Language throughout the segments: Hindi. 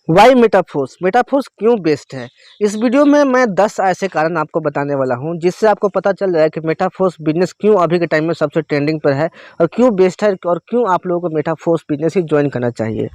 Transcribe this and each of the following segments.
वाई मेटाफोर्स मेटाफोर्स क्यों बेस्ट है। इस वीडियो में मैं 10 ऐसे कारण आपको बताने वाला हूं जिससे आपको पता चल जाए कि मेटाफोर्स बिजनेस क्यों अभी के टाइम में सबसे ट्रेंडिंग पर है और क्यों बेस्ट है और क्यों आप लोगों को मेटाफोर्स बिजनेस ही ज्वाइन करना चाहिए।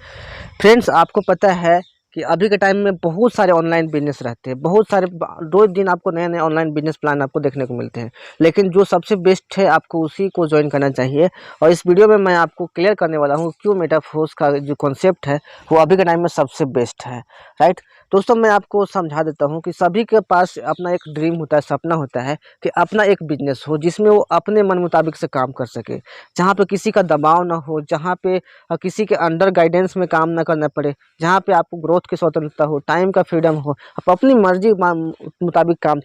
फ्रेंड्स, आपको पता है कि अभी के टाइम में बहुत सारे ऑनलाइन बिजनेस रहते हैं, बहुत सारे रोज दिन आपको नए नए ऑनलाइन बिजनेस प्लान आपको देखने को मिलते हैं, लेकिन जो सबसे बेस्ट है आपको उसी को ज्वाइन करना चाहिए। और इस वीडियो में मैं आपको क्लियर करने वाला हूँ क्यों मेटाफोर्स का जो कॉन्सेप्ट है वो अभी के टाइम में सबसे बेस्ट है। राइट दोस्तों, मैं आपको समझा देता हूँ कि सभी के पास अपना एक ड्रीम होता है, सपना होता है कि अपना एक बिजनेस हो जिसमें वो अपने मन मुताबिक से काम कर सके, जहाँ पे किसी का दबाव ना हो, जहाँ पे किसी के अंडर गाइडेंस में काम ना करना पड़े, जहाँ पे आपको ग्रोथ की स्वतंत्रता हो, टाइम का फ्रीडम हो, आप अपनी मर्जी मुताबिक काम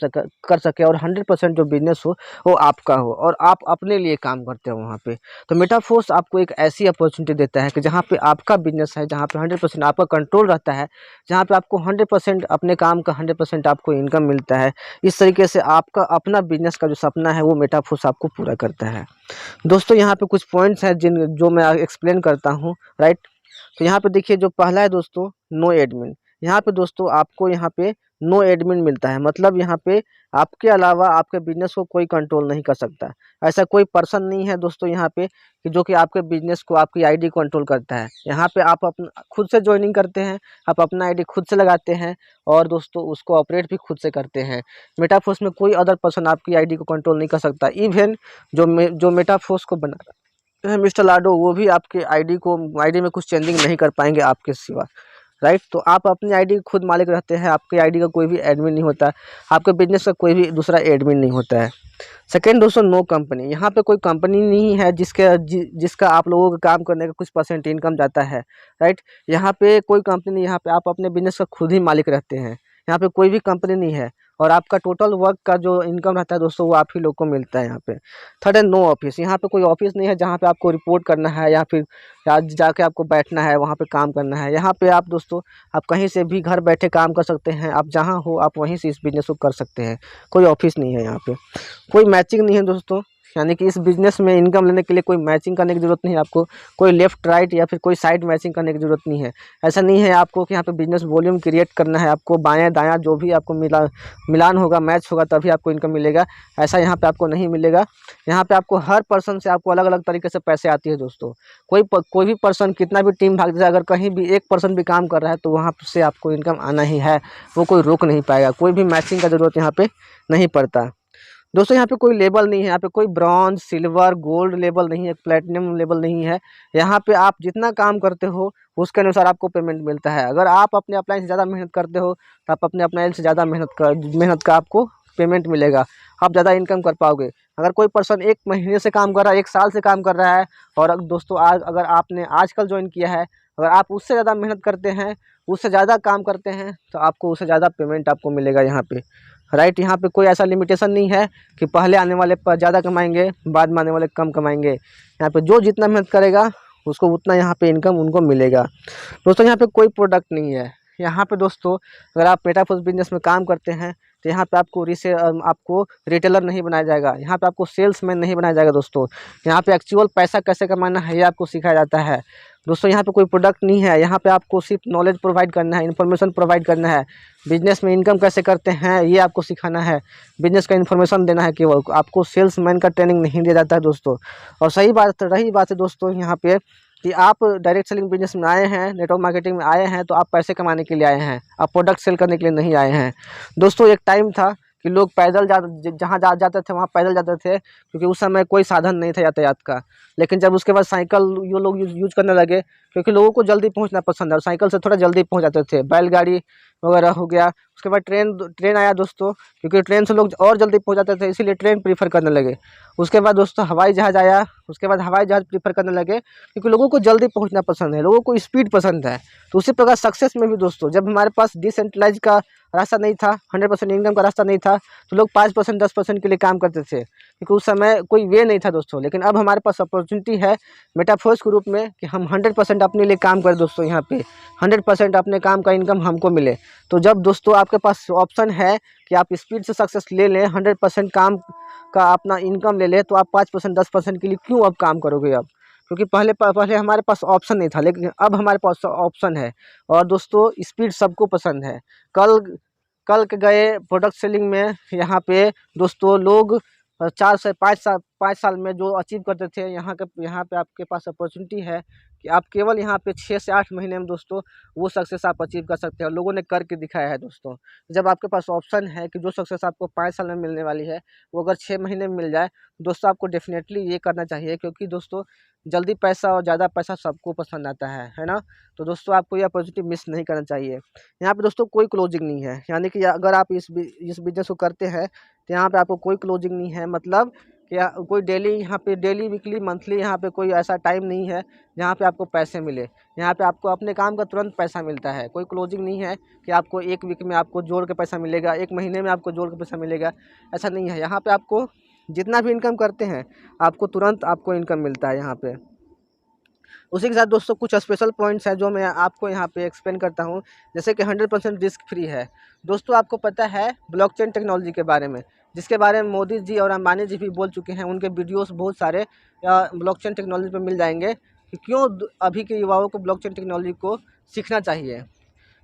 कर सके और 100% जो बिजनेस हो वो आपका हो और आप अपने लिए काम करते हो वहाँ पे। तो मेटाफोर्स आपको एक ऐसी अपॉर्चुनिटी देता है कि जहाँ पे आपका बिजनेस है, जहाँ पे 100% आपका कंट्रोल रहता है, जहाँ पे आपको 100% अपने काम का 100% आपको इनकम मिलता है। इस तरीके से आपका अपना बिजनेस का जो सपना है वो मेटाफोर्स आपको पूरा करता है। दोस्तों, यहाँ पे कुछ पॉइंट्स हैं जिन जो मैं एक्सप्लेन करता हूँ। राइट, तो यहाँ पे देखिए, जो पहला है दोस्तों, नो एडमिन। यहाँ पे दोस्तों आपको यहाँ पे नो एडमिन मिलता है, मतलब यहाँ पे आपके अलावा आपके बिजनेस को कोई कंट्रोल नहीं कर सकता। ऐसा कोई पर्सन नहीं है दोस्तों यहाँ पे कि जो कि आपके बिजनेस को, आपकी आईडी कंट्रोल करता है। यहाँ पे आप अपना खुद से ज्वाइनिंग करते हैं, आप अपना आईडी खुद से लगाते हैं और दोस्तों उसको ऑपरेट भी खुद से करते हैं। मेटाफोर्स में कोई अदर पर्सन आपकी आईडी को कंट्रोल नहीं कर सकता। इवन जो मेटाफोर्स को बना है मिस्टर लाडो, वो भी आपके आईडी में कुछ चेंजिंग नहीं कर पाएंगे आपके सिवा। राइट, तो आप अपनी आईडी खुद मालिक रहते हैं, आपके आईडी का कोई भी एडमिन नहीं होता, आपके बिजनेस का कोई भी दूसरा एडमिन नहीं होता है। सेकेंड दोस्तों, नो कंपनी। यहाँ पे कोई कंपनी नहीं है जिसका आप लोगों का काम करने का कुछ परसेंट इनकम जाता है। राइट, यहाँ पे कोई कंपनी नहीं, यहाँ पे आप अपने बिजनेस का खुद ही मालिक रहते हैं। यहाँ पे कोई भी कंपनी नहीं है और आपका टोटल वर्क का जो इनकम रहता है दोस्तों वो आप ही लोग को मिलता है यहाँ पे। थर्ड है नो ऑफिस। यहाँ पे कोई ऑफिस नहीं है जहाँ पे आपको रिपोर्ट करना है या फिर आज जाके आपको बैठना है, वहाँ पे काम करना है। यहाँ पे आप दोस्तों आप कहीं से भी घर बैठे काम कर सकते हैं, आप जहाँ हो आप वहीं से इस बिजनेस को कर सकते हैं। कोई ऑफिस नहीं है यहाँ पे, कोई मैचिंग नहीं है दोस्तों, यानी कि इस बिजनेस में इनकम लेने के लिए कोई मैचिंग करने की ज़रूरत नहीं है आपको, कोई लेफ्ट राइट या फिर कोई साइड मैचिंग करने की ज़रूरत नहीं है। ऐसा नहीं है आपको कि यहाँ पे बिजनेस वॉल्यूम क्रिएट करना है, आपको बायां दायां जो भी आपको मिलान होगा, मैच होगा, तभी आपको इनकम मिलेगा। ऐसा यहाँ पे आपको नहीं मिलेगा। यहाँ पे आपको हर पर्सन से आपको अलग अलग तरीके से पैसे आती है दोस्तों। कोई भी पर्सन कितना भी टीम भाग जाए, अगर कहीं भी एक पर्सन भी काम कर रहा है तो वहाँ से आपको इनकम आना ही है, वो कोई रोक नहीं पाएगा। कोई भी मैचिंग का ज़रूरत यहाँ पे नहीं पड़ता दोस्तों। यहाँ पे कोई लेवल नहीं है, यहाँ पे कोई ब्रॉन्ज, सिल्वर, गोल्ड लेवल नहीं है, प्लेटिनम लेवल नहीं है। यहाँ पे आप जितना काम करते हो उसके अनुसार आपको पेमेंट मिलता है। अगर आप अपने अपलाइन से ज़्यादा मेहनत करते हो तो आप अपने अपलाइन से ज़्यादा मेहनत का आपको पेमेंट मिलेगा, आप ज़्यादा इनकम कर पाओगे। अगर कोई पर्सन 1 महीने से काम कर रहा है, 1 साल से काम कर रहा है और दोस्तों आज अगर आपने आजकल ज्वाइन किया है, अगर आप उससे ज़्यादा मेहनत करते हैं, उससे ज़्यादा काम करते हैं तो आपको उससे ज़्यादा पेमेंट आपको मिलेगा यहाँ पे। राइट, यहाँ पे कोई ऐसा लिमिटेशन नहीं है कि पहले आने वाले पर ज़्यादा कमाएंगे, बाद में आने वाले कम कमाएंगे। यहाँ पे जो जितना मेहनत करेगा उसको उतना यहाँ पे इनकम उनको मिलेगा। दोस्तों, यहाँ पे कोई प्रोडक्ट नहीं है। यहाँ पे दोस्तों अगर आप मेटाफोर्स बिजनेस में काम करते हैं तो यहाँ पे आपको रिटेलर नहीं बनाया जाएगा, यहाँ पे आपको सेल्समैन नहीं बनाया जाएगा दोस्तों। यहाँ पे एक्चुअल पैसा कैसे कमाना है ये आपको सिखाया जाता है दोस्तों। यहाँ पे कोई प्रोडक्ट नहीं है, यहाँ पे आपको सिर्फ नॉलेज प्रोवाइड करना है, इन्फॉर्मेशन प्रोवाइड करना है। बिजनेस में इनकम कैसे करते हैं ये आपको सिखाना है, बिजनेस का इन्फॉर्मेशन देना है केवल। आपको सेल्समैन का ट्रेनिंग नहीं दिया जाता है दोस्तों। और रही बात है दोस्तों यहाँ पे कि आप डायरेक्ट सेलिंग बिजनेस में आए हैं, नेटवर्क मार्केटिंग में आए हैं तो आप पैसे कमाने के लिए आए हैं, आप प्रोडक्ट सेल करने के लिए नहीं आए हैं दोस्तों। एक टाइम था कि लोग पैदल जहाँ जाते थे वहाँ पैदल जाते थे, क्योंकि उस समय कोई साधन नहीं था यातायात का। लेकिन जब उसके बाद साइकिल ये लोग यूज करने लगे, क्योंकि लोगों को जल्दी पहुँचना पसंद है और साइकिल से थोड़ा जल्दी पहुँच जाते थे। बैलगाड़ी वगैरह हो गया, उसके बाद ट्रेन आया दोस्तों, क्योंकि ट्रेन से लोग और जल्दी पहुँच जाते थे, इसीलिए ट्रेन प्रीफर करने लगे। उसके बाद दोस्तों हवाई जहाज़ आया, उसके बाद हवाई जहाज़ प्रीफर करने लगे, क्योंकि लोगों को जल्दी पहुँचना पसंद है, लोगों को स्पीड पसंद है। तो उसी प्रकार सक्सेस में भी दोस्तों, जब हमारे पास डिसेंट्रलाइज का रास्ता नहीं था, 100% इनकम का रास्ता नहीं था, तो लोग 5% 10% के लिए काम करते थे, क्योंकि उस समय कोई वे नहीं था दोस्तों। लेकिन अब हमारे पास अपॉर्चुनिटी है मेटाफोर्स के रूप में कि हम 100% अपने लिए काम करें दोस्तों। यहाँ पे 100% अपने काम का इनकम हमको मिले। तो जब दोस्तों आपके पास ऑप्शन है कि आप स्पीड से सक्सेस ले लें, 100% काम का अपना इनकम ले लें, तो आप 5% 10% के लिए क्यों अब काम करोगे अब। क्योंकि पहले हमारे पास ऑप्शन नहीं था, लेकिन अब हमारे पास ऑप्शन है। और दोस्तों स्पीड सबको पसंद है। कल कल के गए प्रोडक्ट सेलिंग में यहाँ पे दोस्तों लोग 4 से 5 साल में जो अचीव करते थे, यहाँ पे आपके पास अपॉर्चुनिटी है कि आप केवल यहाँ पे 6 से 8 महीने में दोस्तों वो सक्सेस आप अचीव कर सकते हैं, और लोगों ने करके दिखाया है दोस्तों। जब आपके पास ऑप्शन है कि जो सक्सेस आपको 5 साल में मिलने वाली है, वो अगर 6 महीने में मिल जाए, दोस्तों आपको डेफिनेटली ये करना चाहिए, क्योंकि दोस्तों जल्दी पैसा और ज़्यादा पैसा सबको पसंद आता है ना। तो दोस्तों आपको ये अपॉर्चुनिटी मिस नहीं करना चाहिए। यहाँ पे दोस्तों कोई क्लोजिंग नहीं है, यानी कि अगर आप इस बिज़नेस को करते हैं तो यहाँ पे आपको कोई क्लोजिंग नहीं है, मतलब कि कोई डेली यहाँ पे डेली वीकली मंथली यहाँ पे कोई ऐसा टाइम नहीं है जहाँ पे आपको पैसे मिले। यहाँ पे आपको अपने काम का तुरंत पैसा मिलता है, कोई क्लोजिंग नहीं है कि आपको 1 वीक में आपको जोड़ के पैसा मिलेगा, 1 महीने में आपको जोड़ के पैसा मिलेगा, ऐसा नहीं है। यहाँ पे आपको जितना भी इनकम करते हैं आपको तुरंत आपको इनकम मिलता है यहाँ पे। उसी के साथ दोस्तों कुछ स्पेशल पॉइंट्स हैं जो मैं आपको यहाँ पे एक्सप्लेन करता हूँ, जैसे कि 100% रिस्क फ्री है। दोस्तों आपको पता है ब्लॉकचेन टेक्नोलॉजी के बारे में, जिसके बारे में मोदी जी और अंबानी जी भी बोल चुके हैं। उनके वीडियोस बहुत सारे ब्लॉकचेन टेक्नोलॉजी पे मिल जाएंगे कि क्यों अभी के युवाओं को ब्लॉकचेन टेक्नोलॉजी को सीखना चाहिए,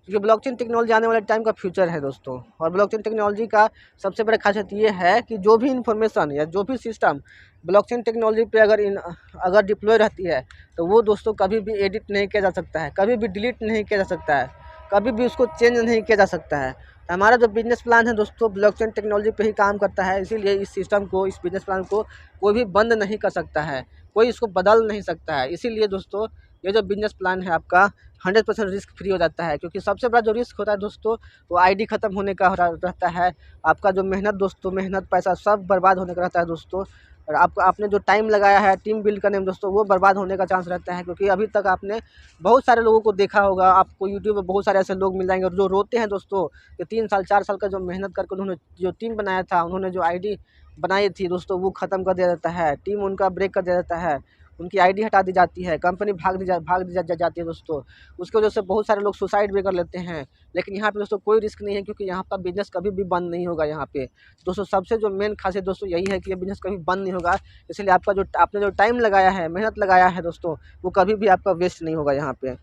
क्योंकि ब्लॉकचेन टेक्नोलॉजी आने वाले टाइम का फ्यूचर है दोस्तों। और ब्लॉकचेन टेक्नोलॉजी का सबसे बड़ा खासियत ये है कि जो भी इंफॉर्मेशन या जो भी सिस्टम ब्लॉकचेन टेक्नोलॉजी पे अगर डिप्लॉय रहती है, तो वो दोस्तों कभी भी एडिट नहीं किया जा सकता है, कभी भी डिलीट नहीं किया जा सकता है, कभी भी उसको चेंज नहीं किया जा सकता है। हमारा जो बिजनेस प्लान है दोस्तों ब्लॉकचेन टेक्नोलॉजी पे ही काम करता है, इसीलिए इस सिस्टम को, इस बिजनेस प्लान को कोई भी बंद नहीं कर सकता है, कोई इसको बदल नहीं सकता है। इसीलिए दोस्तों ये जो बिजनेस प्लान है आपका 100% रिस्क फ्री हो जाता है, क्योंकि सबसे बड़ा जो रिस्क होता है दोस्तों वो आईडी ख़त्म होने का रहता है। आपका जो मेहनत दोस्तों, मेहनत पैसा सब बर्बाद होने का रहता है दोस्तों। और आपने जो टाइम लगाया है टीम बिल्ड करने में दोस्तों, वो बर्बाद होने का चांस रहता है, क्योंकि अभी तक आपने बहुत सारे लोगों को देखा होगा, आपको यूट्यूब पे बहुत सारे ऐसे लोग मिल जाएंगे और जो रोते हैं दोस्तों कि 3 साल 4 साल का जो मेहनत करके उन्होंने जो टीम बनाया था, उन्होंने जो आईडी बनाई थी दोस्तों, वो ख़त्म कर दिया जाता है, टीम उनका ब्रेक कर दिया जाता है, उनकी आईडी हटा दी जाती है, कंपनी भाग दी जाती है दोस्तों। उसकी वजह से बहुत सारे लोग सुसाइड भी कर लेते हैं। लेकिन यहाँ पे दोस्तों कोई रिस्क नहीं है, क्योंकि यहाँ का बिज़नेस कभी भी बंद नहीं होगा। यहाँ पे दोस्तों सबसे जो मेन खासियत दोस्तों यही है कि ये बिज़नेस कभी बंद नहीं होगा। इसलिए आपने जो टाइम लगाया है, मेहनत लगाया है दोस्तों, वो कभी भी आपका वेस्ट नहीं होगा यहाँ पे।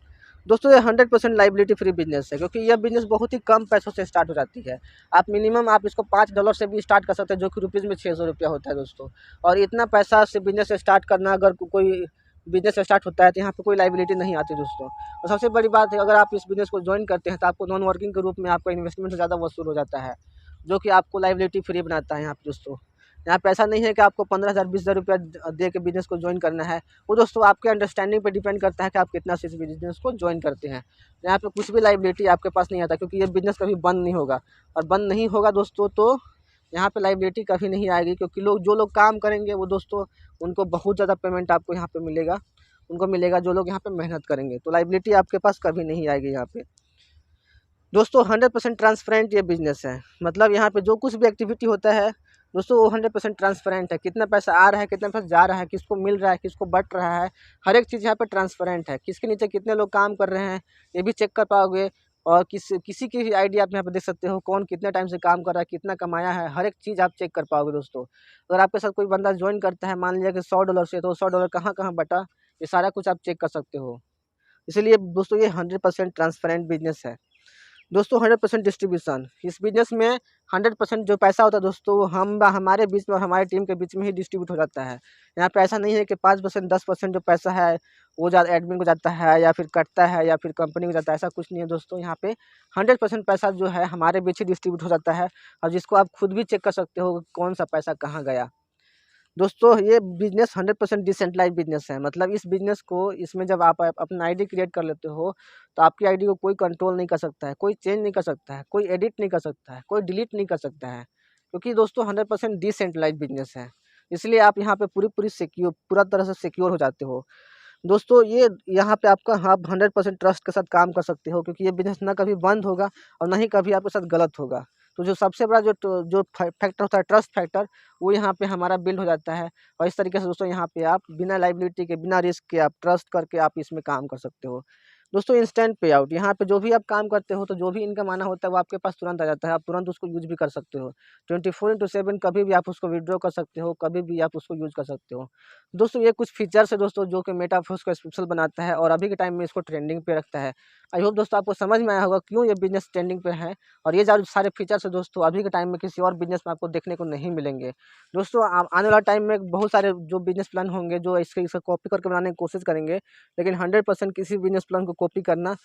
दोस्तों ये 100% लायबिलिटी फ्री बिजनेस है, क्योंकि यह बिज़नेस बहुत ही कम पैसों से स्टार्ट हो जाती है। आप इसको $5 से भी स्टार्ट कर सकते हैं, जो कि रुपीज़ में 600 रुपया होता है दोस्तों। और इतना पैसा से बिज़नेस स्टार्ट करना, अगर कोई बिज़नेस स्टार्ट होता है तो यहाँ पे कोई लायबिलिटी नहीं आती दोस्तों। और सबसे बड़ी बात है, अगर आप इस बिज़नेस को ज्वाइन करते हैं तो आपको नॉन वर्किंग के रूप में आपका इन्वेस्टमेंट ज़्यादा वसूल हो जाता है, जो कि आपको लायबिलिटी फ्री बनाता है यहाँ पे दोस्तों। यहाँ पे ऐसा नहीं है कि आपको 15,000 20,000 रुपया दे के बिज़नेस को ज्वाइन करना है। वो दोस्तों आपके अंडरस्टैंडिंग पे डिपेंड करता है कि आप कितना से इस बिज़नेस को ज्वाइन करते हैं। यहाँ पे कुछ भी लायबिलिटी आपके पास नहीं आता, क्योंकि ये बिज़नेस कभी बंद नहीं होगा। और बंद नहीं होगा दोस्तों तो यहाँ पे लायबिलिटी कभी नहीं आएगी, क्योंकि जो लोग काम करेंगे वो दोस्तों उनको बहुत ज़्यादा पेमेंट आपको यहाँ पे मिलेगा, उनको मिलेगा जो लोग यहाँ पे मेहनत करेंगे। तो लायबिलिटी आपके पास कभी नहीं आएगी यहाँ पे दोस्तों। 100% ट्रांसपेरेंट ये बिज़नेस है, मतलब यहाँ पे जो कुछ भी एक्टिविटी होता है दोस्तों वो 100% ट्रांसपेरेंट है। कितना पैसा आ रहा है, कितना पैसा जा रहा है, किसको मिल रहा है, किसको बट रहा है, हर एक चीज़ यहाँ पे ट्रांसपेरेंट है। किसके नीचे कितने लोग काम कर रहे हैं ये भी चेक कर पाओगे। और किसी की भी आईडी आप यहाँ पे देख सकते हो, कौन कितने टाइम से काम कर रहा है, कितना कमाया है, हर एक चीज़ आप चेक कर पाओगे दोस्तों। अगर आपके साथ कोई बंदा ज्वाइन करता है, मान लिया कि $100 से, तो $100 कहाँ कहाँ बटा, ये सारा कुछ आप चेक कर सकते हो। इसीलिए दोस्तों ये 100% ट्रांसपेरेंट बिजनेस है दोस्तों। 100% डिस्ट्रीब्यूशन, इस बिज़नेस में 100% जो पैसा होता है दोस्तों वो हमारे बीच में और हमारी टीम के बीच में ही डिस्ट्रीब्यूट हो जाता है। यहाँ पे ऐसा नहीं है कि 5% 10% जो पैसा है वो ज़्यादा एडमिन को जाता है या फिर कटता है या फिर कंपनी को जाता है, ऐसा कुछ नहीं है दोस्तों। यहाँ पे 100% पैसा जो है हमारे बीच ही डिस्ट्रीब्यूट हो जाता है, और जिसको आप खुद भी चेक कर सकते हो कौन सा पैसा कहाँ गया। दोस्तों ये बिज़नेस 100% डिसेंट्रलाइज्ड बिज़नेस है, मतलब इस बिज़नेस को, इसमें जब आप अपना आईडी क्रिएट कर लेते हो तो आपकी आईडी को कोई कंट्रोल नहीं कर सकता है, कोई चेंज नहीं कर सकता है, कोई एडिट नहीं कर सकता है, कोई डिलीट नहीं कर सकता है, क्योंकि दोस्तों 100% डिसेंट्रलाइज्ड बिज़नेस है। इसलिए आप यहाँ पे पूरा तरह से सिक्योर हो जाते हो दोस्तों। ये यहाँ पे आप 100% ट्रस्ट के साथ काम कर सकते हो, क्योंकि ये बिज़नेस ना कभी बंद होगा और ना ही कभी आपके साथ गलत होगा। तो जो सबसे बड़ा जो फैक्टर होता है, ट्रस्ट फैक्टर, वो यहाँ पे हमारा बिल्ड हो जाता है। और इस तरीके से दोस्तों यहाँ पे आप बिना लायबिलिटी के, बिना रिस्क के, आप ट्रस्ट करके आप इसमें काम कर सकते हो दोस्तों। इंस्टेंट पे आउट, यहाँ पे जो भी आप काम करते हो तो जो भी इनकम आना होता है वो आपके पास तुरंत आ जाता है, आप तुरंत उसको यूज भी कर सकते हो। 24/7 कभी भी आप उसको विड्रॉ कर सकते हो, कभी भी आप उसको यूज कर सकते हो। दोस्तों ये कुछ फीचर्स है दोस्तों जो कि मेटाफोर्स को स्पेशल बनाता है और अभी के टाइम में इसको ट्रेंडिंग पे रखता है। आई होप दोस्तों आपको समझ में आया होगा क्यों ये बिज़नेस ट्रेंडिंग पे है, और ये जो सारे फीचर्स है दोस्तों अभी के टाइम में किसी और बिज़नेस में आपको देखने को नहीं मिलेंगे। दोस्तों आने वाला टाइम में बहुत सारे जो बिज़नेस प्लान होंगे जो इससे कॉपी करके बनाने की कोशिश करेंगे, लेकिन 100% किसी बिज़नेस प्लान को कॉपी करना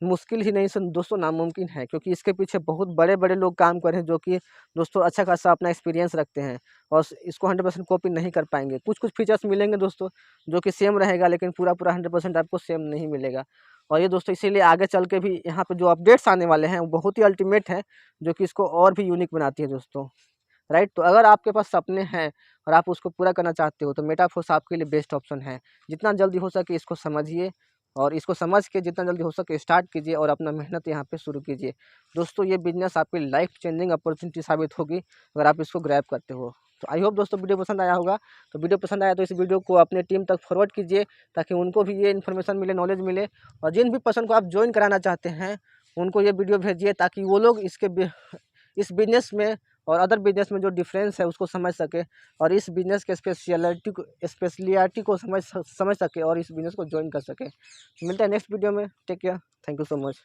मुश्किल ही नहीं दोस्तों नामुमकिन है, क्योंकि इसके पीछे बहुत बड़े-बड़े लोग काम कर रहे हैं जो कि दोस्तों अच्छा खासा अपना एक्सपीरियंस रखते हैं और इसको 100% कॉपी नहीं कर पाएँगे। कुछ-कुछ फीचर्स मिलेंगे दोस्तों जो कि सेम रहेगा, लेकिन पूरा-पूरा 100% आपको सेम नहीं मिलेगा। और ये दोस्तों इसीलिए आगे चल के भी यहाँ पे जो अपडेट्स आने वाले हैं वो बहुत ही अल्टीमेट है, जो कि इसको और भी यूनिक बनाती है दोस्तों। राइट? तो अगर आपके पास सपने हैं और आप उसको पूरा करना चाहते हो तो मेटाफोर्स आपके लिए बेस्ट ऑप्शन है। जितना जल्दी हो सके इसको समझिए और इसको समझ के जितना जल्दी हो सके स्टार्ट कीजिए और अपना मेहनत यहाँ पे शुरू कीजिए। दोस्तों ये बिज़नेस आपकी लाइफ चेंजिंग अपॉर्चुनिटी साबित होगी अगर आप इसको ग्रैब करते हो। तो आई होप दोस्तों वीडियो पसंद आया होगा। तो वीडियो पसंद आया तो इस वीडियो को अपने टीम तक फॉरवर्ड कीजिए ताकि उनको भी ये इन्फॉर्मेशन मिले, नॉलेज मिले, और जिन भी पर्सन को आप जॉइन कराना चाहते हैं उनको ये वीडियो भेजिए ताकि वो लोग इस बिज़नेस में और अदर बिज़नेस में जो डिफरेंस है उसको समझ सके और इस बिज़नेस के स्पेशलिटी को समझ सके और इस बिज़नेस को जॉइन कर सके। मिलते हैं नेक्स्ट वीडियो में। Take care. Thank you so much.